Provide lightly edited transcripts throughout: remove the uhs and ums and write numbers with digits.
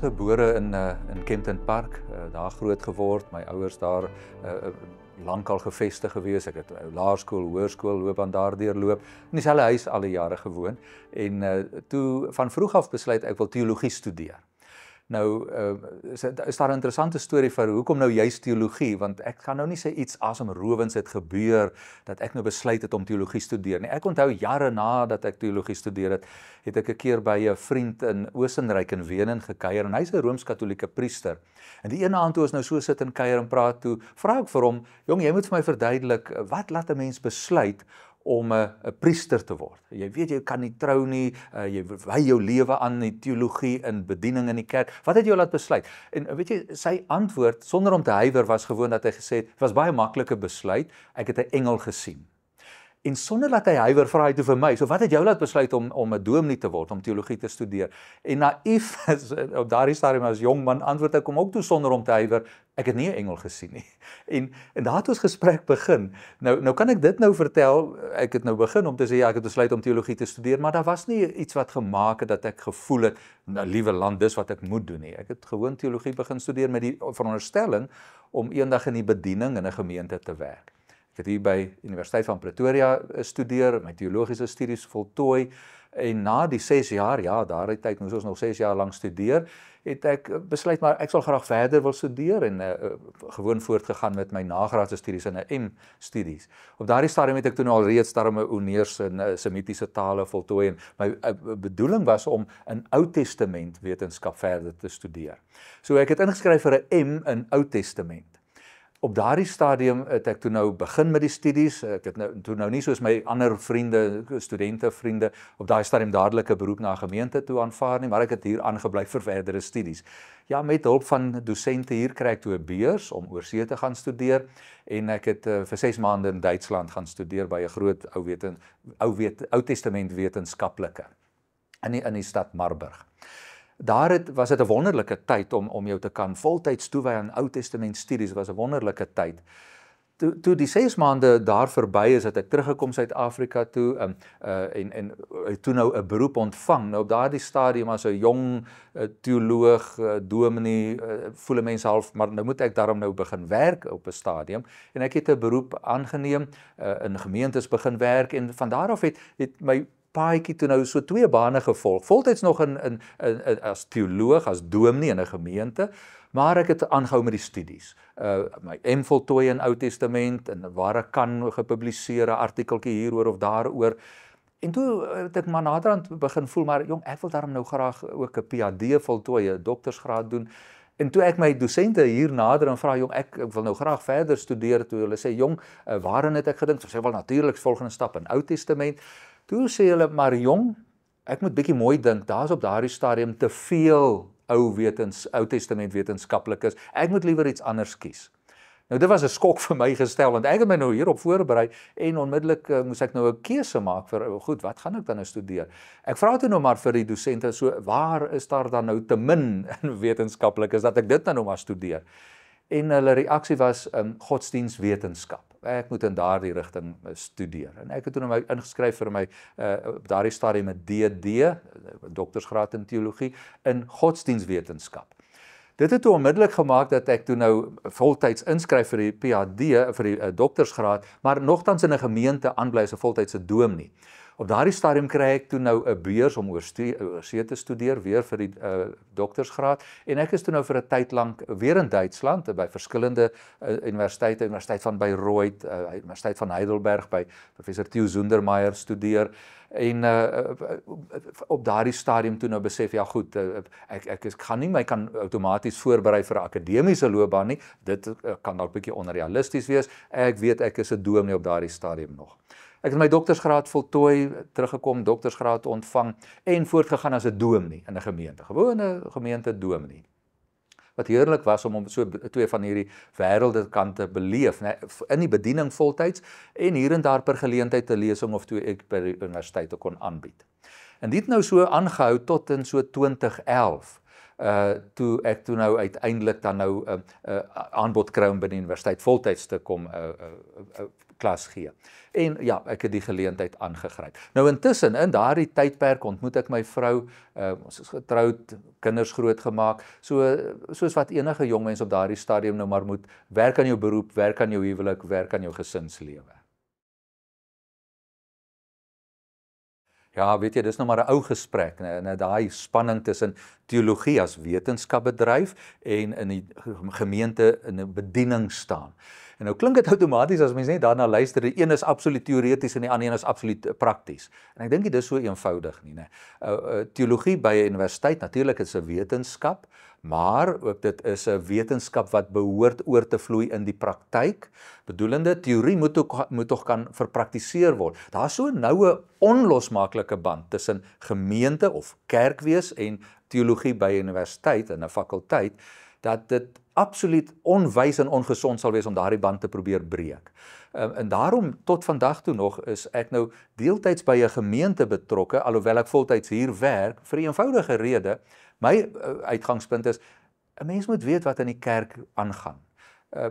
gebore in Kempton Park, daar groot geword, my ouers daar lang al gevestig gewees, ek het laerskool, hoërskool, loopbaan daar deurloop, in dieselfde huis al die jare gewoon, en toe van vroeg af besluit ek wil teologie studeer. Nou, is daar 'n interessante storie vir hoekom nou juist teologie, want ek gaan nou nie sê iets asemrowends het gebeur, dat ek nou besluit het om teologie studeer nie. Ek onthou jare nadat ek teologie studeer het ek 'n keer by 'n vriend in Oostenryk in Wenen gekuier, en hy's 'n Rooms-Katolieke priester. En die ene aand toe ons nou so sit en kuier en praat, toe vra ek vir hom, jong, jy moet vir my verduidelik, wat laat 'n mens besluit om 'n priester te word? Jy weet, jy kan nie trou nie, jy wy jou lewe aan die teologie en bediening in die kerk. Wat het jou laat besluit? En weet jy, sy antwoord, sonder om te huiwer, was gewoon dat hy gesê het, was baie maklike besluit, ek het 'n engel gesien. En sonder dat hy huiwer, vra hy toe vir my, so wat het jou laat besluit om 'n dominee te word, om teologie te studeer? En naïef, op daardie stadium as jong man, antwoord ek hom ook toe sonder om te huiwer, ek het nie 'n engel gesien nie. En daar het ons gesprek begin. Nou kan ek dit nou vertel, ek het nou begin om te sê, ja, ek het besluit om teologie te studeer, maar daar was nie iets wat gemaak het dat ek gevoel het, nou liewe land, dis wat ek moet doen nie. Ek het gewoon teologie begin studeer met die veronderstelling om eendag in die bediening in 'n gemeente te werk. Ek het hier by Universiteit van Pretoria studeer, my teologiese studies voltooi, en na die 6 jaar, ja, daardie tyd moes ons nog 6 jaar lank studeer, het ek besluit, maar ek sal graag verder wil studeer, en gewoon voortgegaan met my nagraadse studies en 'n M-studies. Op daardie stadium het ek toen al reeds daarom 'n honneurs in Semitiese tale voltooi, en my bedoeling was om in Ou Testament wetenskap verder te studeer. So ek het ingeskryf vir 'n M in Ou Testament. Op daardie stadium het ek toe nou begin met die studies, ek het toe nou nie soos my ander vriende, studentevriende, op daardie stadium dadelik 'n beroep na 'n gemeente toe aanvaar nie, maar ek het hier aangebly vir verdere studies. Ja, met hulp van dosente hier kry ek toe 'n beurs om oorsee te gaan studeer, en ek het vir 6 maande in Duitsland gaan studeer by 'n groot Ou Testament wetenskaplike in die stad Marburg. Daar was dit 'n wonderlike tyd om jou te kan voltyds toewy aan Ou Testament studies, was 'n wonderlike tyd. Toe die 6 maande daar verby is, het ek teruggekom Suid-Afrika toe, en toe nou 'n beroep ontvang. Nou op daardie stadium as 'n jong teoloog, dominee, voel 'n mens half, maar nou moet ek daarom nou begin werk op 'n stadium, en ek het 'n beroep aangeneem, in gemeentes begin werk, en van daar af het my paadjie toe nou so 2 bane gevolg, voltyds nog as teoloog, as dominee in 'n gemeente, maar ek het aangehou met die studies. My M voltooi in Ou Testament, en waar ek kan gepubliseer 'n artikeltjie hieroor of daaroor. En toe het ek maar naderhand begin voel, maar jong, ek wil daarom nou graag ook 'n PhD voltooi, 'n doktorsgraad doen. En toe ek my dosente hier nader en vra, jong, ek wil nou graag verder studeer, toe hulle sê, jong, waarin het ek gedink? So sê, wel natuurlik volgende stap in Ou Testament. Toe sê hulle, maar jong, ek moet bietjie mooi dink, daar's op daardie stadium te veel Ou Testament wetenskaplikes, ek moet liewer iets anders kies. Nou dit was 'n skok vir my gestel, want ek het my nou hierop voorberei, en onmiddellik moes ek nou 'n keuse maak vir, goed, wat gaan ek dan nou studeer? Ek vra toe nou maar vir die dosente, so, waar is daar dan nou te min in wetenskaplikes, dat ek dit nou maar studeer? En hulle reaksie was, godsdienstwetenskap. Ek moet in daardie rigting studeer. En ek het toe nou ingeskryf vir my, op daardie stadium 'n DD, doktorsgraad in teologie, in godsdienstwetenskap. Dit het toe onmiddellik gemaak dat ek toe nou voltyds inskryf vir die PhD, vir die doktorsgraad, maar nogtans in 'n gemeente aanbly as 'n voltydse dominee. Op daardie stadium kry ek toe nou 'n beurs om oorsee te studeer, weer vir die doktorsgraad, en ek is toe nou vir 'n tyd lank weer in Duitsland, by verskillende universiteite, Universiteit van Bayreuth, Universiteit van Heidelberg, by professor Theo Zoendermeier studeer, en op daardie stadium toe nou besef, ja goed, ek gaan nie my kan outomaties voorberei vir 'n akademiese loopbaan nie, dit kan dalk bietjie onrealisties wees, ek weet ek is 'n dominee op daardie stadium nog. Ek het my doktorsgraad voltooi, teruggekom, doktorsgraad ontvang, en voortgegaan as 'n dominee in 'n gemeente, gewone gemeente dominee. Wat heerlik was om so 2 van hierdie wêrelde kante beleef, in die bediening voltyds, en hier en daar per geleentheid 'n lesing of 2 ek by die universiteit kon aanbied. En dit nou so aangehou tot in so 2011. toe ek toe nou uiteindelik dan nou aanbod kry om by die universiteit voltyds te kom klas gee. En ja, ek het die geleentheid aangegryp. Nou intussen, in daardie tydperk ontmoet ek my vrou, ons is getroud, kinders grootgemaak, soos wat enige jong mens op daardie stadium nou maar moet, werk aan jou beroep, werk aan jou huwelik, werk aan jou gesinslewe. Ja, weet jy, dis nou maar 'n ou gesprek, en daai spanning tussen teologie as wetenskapbedryf en in die gemeente in 'n bediening staan. En nou klink dit outomaties as mens net daarna luister, die een is absoluut teoreties en die ander een is absoluut prakties. En ek dink dit is so eenvoudig nie, né? Teologie by 'n universiteit, natuurlik is 'n wetenskap, maar ook dit is 'n wetenskap wat behoort oor te vloei in die praktyk. Bedoelende teorie moet tog kan verpraktiseer word. Daar's so 'n noue onlosmaaklike band tussen gemeente of kerk wees en teologie by 'n universiteit en 'n fakulteit, dat dit absoluut onwys en ongesond sal wees om daardie band te probeer breek. En daarom tot vandag toe nog is ek nou deeltyds by 'n gemeente betrokke, alhoewel ek voltyds hier werk, vir 'n eenvoudige rede. My uitgangspunt is, 'n mens moet weet wat in die kerk aangaan.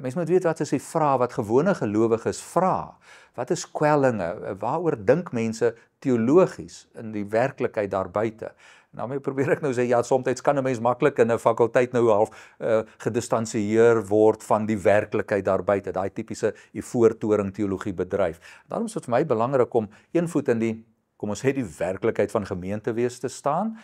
Mens moet weet wat is die vrae wat gewone gelowiges vra. Wat is kwellinge? Waaroor dink mense teologies in die werklikheid daar buite? Nou probeer ek nou sê, ja, soms kan 'n mens maklik in 'n fakulteit nou half gedistansieer word van die werklikheid daar buite, daai tipiese ivoortoring teologie bedryf. Daarom is dit vir my belangrik om een voet in die, kom ons sê, die werklikheid van gemeentewees te staan,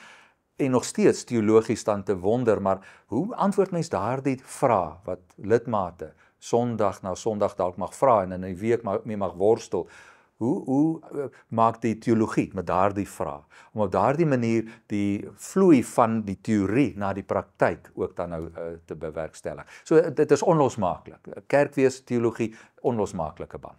en nog steeds teologies dan te wonder, maar hoe antwoord mens daardie vrae wat lidmate Sondag na Sondag dalk mag vra en in 'n week mee mag worstel? Hoe maak die teologie met daardie vraag, om op daardie manier die vloei van die teorie na die praktyk ook dan nou te bewerkstellig. So dit is onlosmaaklik. Kerkwees, teologie, onlosmaaklike band.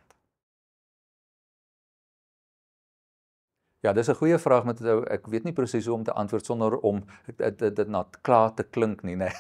Ja, dis 'n goeie vraag, met ek weet nie presies hoe om te antwoord sonder om dit na klaar te klink nie, nee.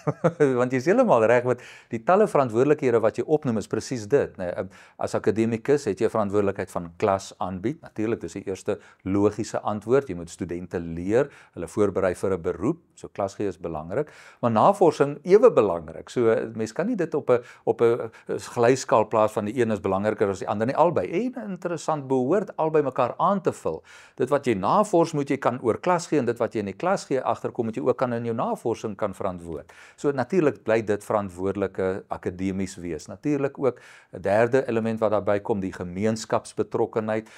Want jy is heeltemal reg, met die talle verantwoordelikhede wat jy opnoem is presies dit, nee. As akademikus het jy verantwoordelikheid van klas aanbied. Natuurlik, dis die eerste logiese antwoord. Jy moet studente leer, hulle voorberei vir 'n beroep. So klas gee is belangrik, maar navorsing ewe belangrik. So mens kan nie dit op 'n gelyskaal plaas van die een is belangriker as die ander nie, albei. En interessant, behoort albei mekaar aan te vul. Dit wat jy navors moet jy kan oor klas gee, en dit wat jy in die klas gee agterkom moet jy ook kan in jou navorsing kan verantwoord. So natuurlik bly dit verantwoordelike akademies wees. Natuurlik ook 'n derde element wat daarbey kom, die gemeenskapsbetrokkenheid.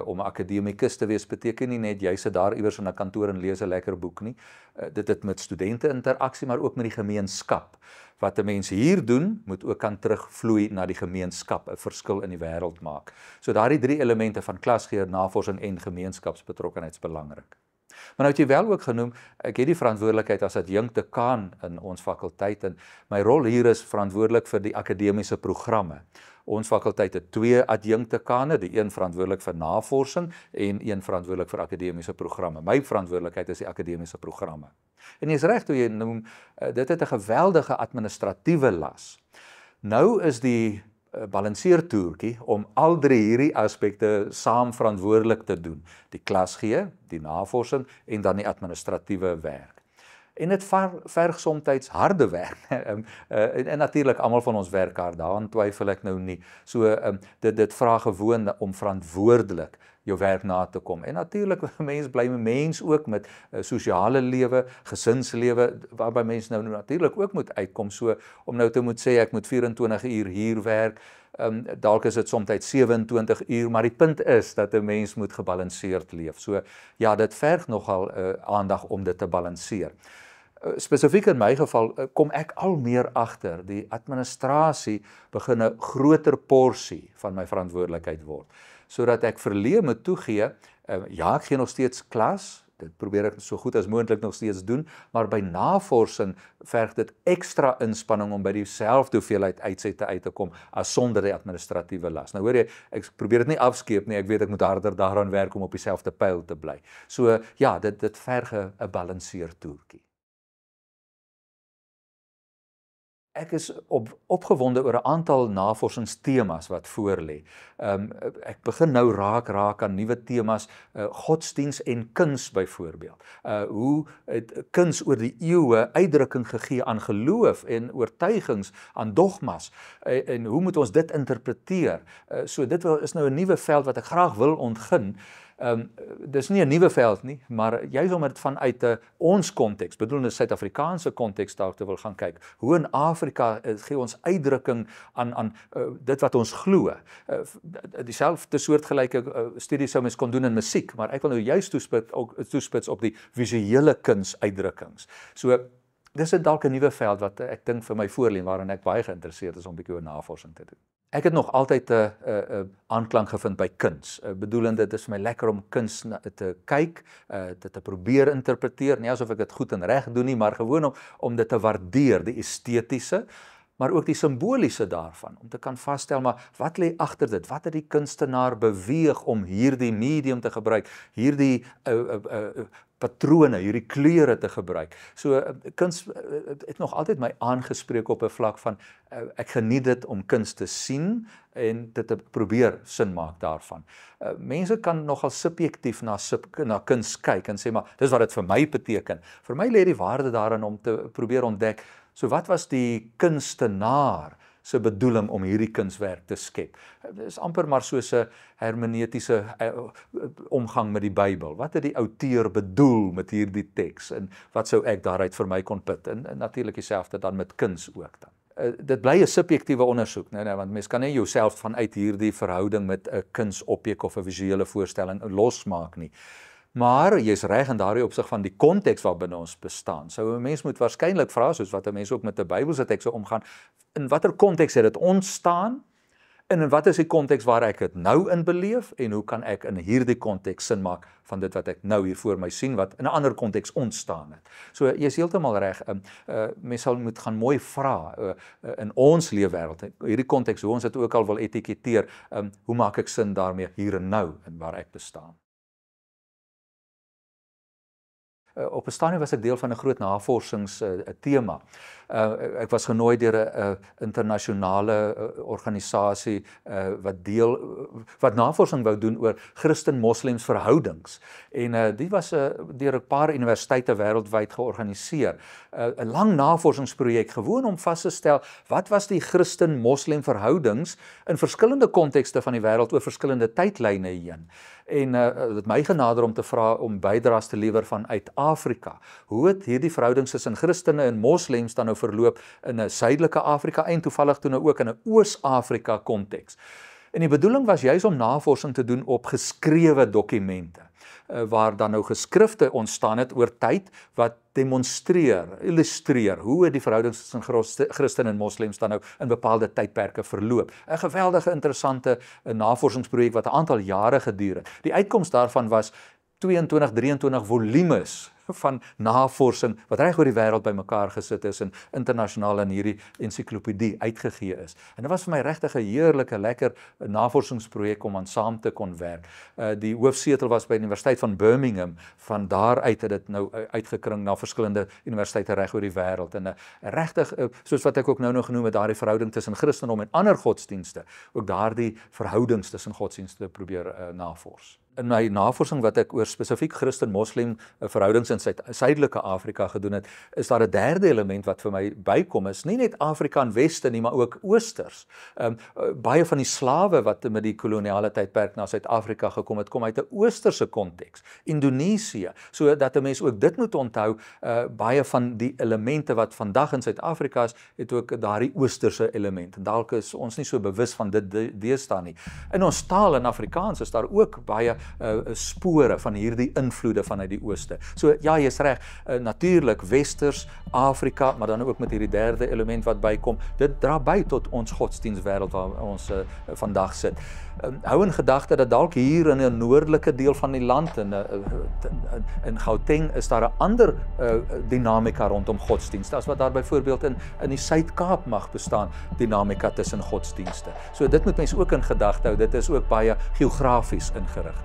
Om 'n akademikus te wees beteken nie net jy sit daar iewers in 'n kantoor en lees 'n lekker boek nie. Dit het met studente interaksie, maar ook met die gemeenskap. Wat 'n mens hier doen, moet ook kan terugvloei na die gemeenskap, 'n verskil in die wêreld maak. So daardie drie elemente van klasgee, navorsing en gemeenskapsbetrokkenheid is belangrik. Maar nou het jy wel ook genoem, ek het die verantwoordelikheid as adjunkt dekaan in ons fakulteit, en my rol hier is verantwoordelik vir die akademiese programme. Ons fakulteit het 2 adjunkt dekane, die een verantwoordelik vir navorsing en een verantwoordelik vir akademiese programme. My verantwoordelikheid is die akademiese programme. En jy is reg toe jy noem, dit het 'n geweldige administratiewe las. Nou is die balanseertoertjie om al drie hierdie aspekte saam verantwoordelik te doen. Die klas gee, die navorsing en dan die administratiewe werk. En dit verg soms harde werk. En natuurlik almal van ons werk hard, daaraan twyfel ek nou nie. So dit vra gewoon om verantwoordelik jou werk na te kom. En natuurlik, mens bly mens ook met sosiale lewe, gesinslewe, waarby mens nou natuurlik ook moet uitkom. So om nou te moet sê ek moet 24 uur hier werk, dalk is dit soms 27 uur, maar die punt is dat 'n mens moet gebalanseerd leef. So ja, dit verg nogal aandag om dit te balanseer. Spesifiek in my geval kom ek al meer agter, die administrasie begin 'n groter porsie van my verantwoordelikheid word, sodat ek verleë moet toegee, ja, ek gee nog steeds klas, dit probeer ek so goed as moontlik nog steeds doen, maar by navorsing verg dit ekstra inspanning om by dieselfde hoeveelheid uitsette uit te kom as sonder die administratiewe las. Nou hoor jy, ek probeer dit nie afskeep nie, ek weet ek moet harder daaraan werk om op dieselfde pyl te bly. So ja, dit verg 'n balanseertoertjie. Ek is opgewonde oor 'n aantal navorsingstemas wat voorlê. Ek begin nou raak aan nuwe temas, godsdiens en kuns byvoorbeeld. Hoe het kuns oor die eeue uitdrukking gegee aan geloof en oortuigings, aan dogmas, en hoe moet ons dit interpreteer? So dit is nou 'n nuwe veld wat ek graag wil ontgin. Dis nie 'n nuwe veld nie, maar juis om dit vanuit ons konteks, bedoel 'n Suid-Afrikaanse konteks daar te wil gaan kyk. Hoe in Afrika gee ons uitdrukking aan dit wat ons glo. Dieselfde soortgelyke studies sou mens kon doen in musiek, maar ek wil nou juis toespits op die visuele kunsuitdrukkings. So dis dalk 'n nuwe veld wat ek dink vir my voorlê waarin ek baie geïnteresseerd is om 'n bietjie oor navorsing te doen. Ek het nog altyd 'n aanklank gevind by kuns. Bedoelend dit is vir my lekker om kuns te kyk, dit te probeer interpreteer, nie asof ek dit goed en reg doen nie, maar gewoon om dit te waardeer, die estetiese, maar ook die simboliese daarvan, om te kan vasstel, maar wat lê agter dit? Wat het die kunstenaar beweeg om hierdie medium te gebruik, hierdie patrone, hierdie kleure te gebruik. So kuns het nog altyd my aangespreek op 'n vlak van ek geniet dit om kuns te sien en dit te probeer sin maak daarvan. Mense kan nogal subjektief na kuns kyk en sê maar dis wat dit vir my beteken. Vir my lê die waarde daarin om te probeer ontdek, so wat was die kunstenaar se bedoeling om hierdie kunswerk te skep? Dit is amper maar soos 'n hermeneutiese omgang met die Bybel. Wat het die outeur bedoel met hierdie teks en wat sou ek daaruit vir my kon put? En natuurlik dieselfde dan met kuns ook dan. Dit bly 'n subjektiewe ondersoek, want mens kan nie jouself vanuit hierdie verhouding met 'n kunsobjek of 'n visuele voorstelling losmaak nie. Maar jy's reg in daardie opsig van die konteks waarbinne ons bestaan. Sou 'n mens moet waarskynlik vra, soos wat 'n mens ook met 'n Bybelse teks sou omgaan, in watter konteks het dit ontstaan? En in wat is die konteks waar ek dit nou in beleef en hoe kan ek in hierdie konteks sin maak van dit wat ek nou hier voor my sien wat in 'n ander konteks ontstaan het. So jy's heeltemal reg. Mens sal moet gaan mooi vra in ons leefwêreld, hierdie konteks hoe ons dit ook al wil etiketeer, hoe maak ek sin daarmee hier en nou en waar ek bestaan? Op 'n stadium was ek deel van 'n groot navorsingstema. Ek was genooi deur 'n internasionale organisasie wat navorsing wou doen oor Christen-Moslems verhoudings. En die was deur 'n paar universiteite wêreldwyd georganiseer. 'n Lang navorsingsprojek gewoon om vas te stel wat was die Christen-Moslem verhoudings in verskillende kontekste van die wêreld oor verskillende tydlyne heen. En dit het my genader om te vra om bydraes te lewer vanuit Afrika. Hoe het hierdie verhoudings tussen Christene en Moslems dan nou verloop in 'n suidelike Afrika en toevallig toe nou ook in 'n Oos-Afrika konteks? En die bedoeling was juis om navorsing te doen op geskrewe dokumente, waar dan nou geskrifte ontstaan het oor tyd wat demonstreer, illustreer hoe het die verhoudings tussen Christen en Moslems dan nou in bepaalde tydperke verloop. 'n geweldige interessante navorsingsprojek wat 'n aantal jare geduur het. Die uitkoms daarvan was 23 volumes van navorsing wat reg oor die wêreld bymekaar gesit is en internasionaal in hierdie ensiklopedie uitgegee is. En dit was vir my regtig 'n heerlike, lekker navorsingsprojek om aan saam te kon werk. Die hoofsetel was by die Universiteit van Birmingham. Van daaruit het dit nou uitgekring na verskillende universiteite reg oor die wêreld. En regtig, soos wat ek ook nou genoem het, daardie verhouding tussen Christendom en ander godsdienste, ook daardie verhoudings tussen godsdienste probeer navors. In my navorsing wat ek oor spesifiek Christen-Moslem verhoudings in suidelike Afrika gedoen het, is daar 'n derde element wat vir my bykom, is nie net Afrika en Weste nie, maar ook Oosters. Baie van die slawe wat met die koloniale tydperk na Suid-Afrika gekom het, kom uit 'n Oosterse konteks, Indonesië, so dat 'n mens ook dit moet onthou, baie van die elemente wat vandag in Suid-Afrika is, het ook daardie Oosterse element. En dalk is ons nie so bewus van dit deesdae nie. In ons taal in Afrikaans is daar ook baie spore van hierdie invloede vanuit die Ooste. So ja, jy's reg, natuurlik Westers, Afrika, maar dan ook met hierdie derde element wat bykom, dit dra by tot ons godsdienstwêreld waar ons vandag sit. Hou in gedagte dat dalk hier in 'n noordelike deel van die land, in Gauteng, is daar 'n ander dinamika rondom godsdienste, as wat daar byvoorbeeld in die Suid-Kaap mag bestaan, dinamika tussen godsdienste. So dit moet mense ook in gedagte hou, dit is ook baie geografies ingerig.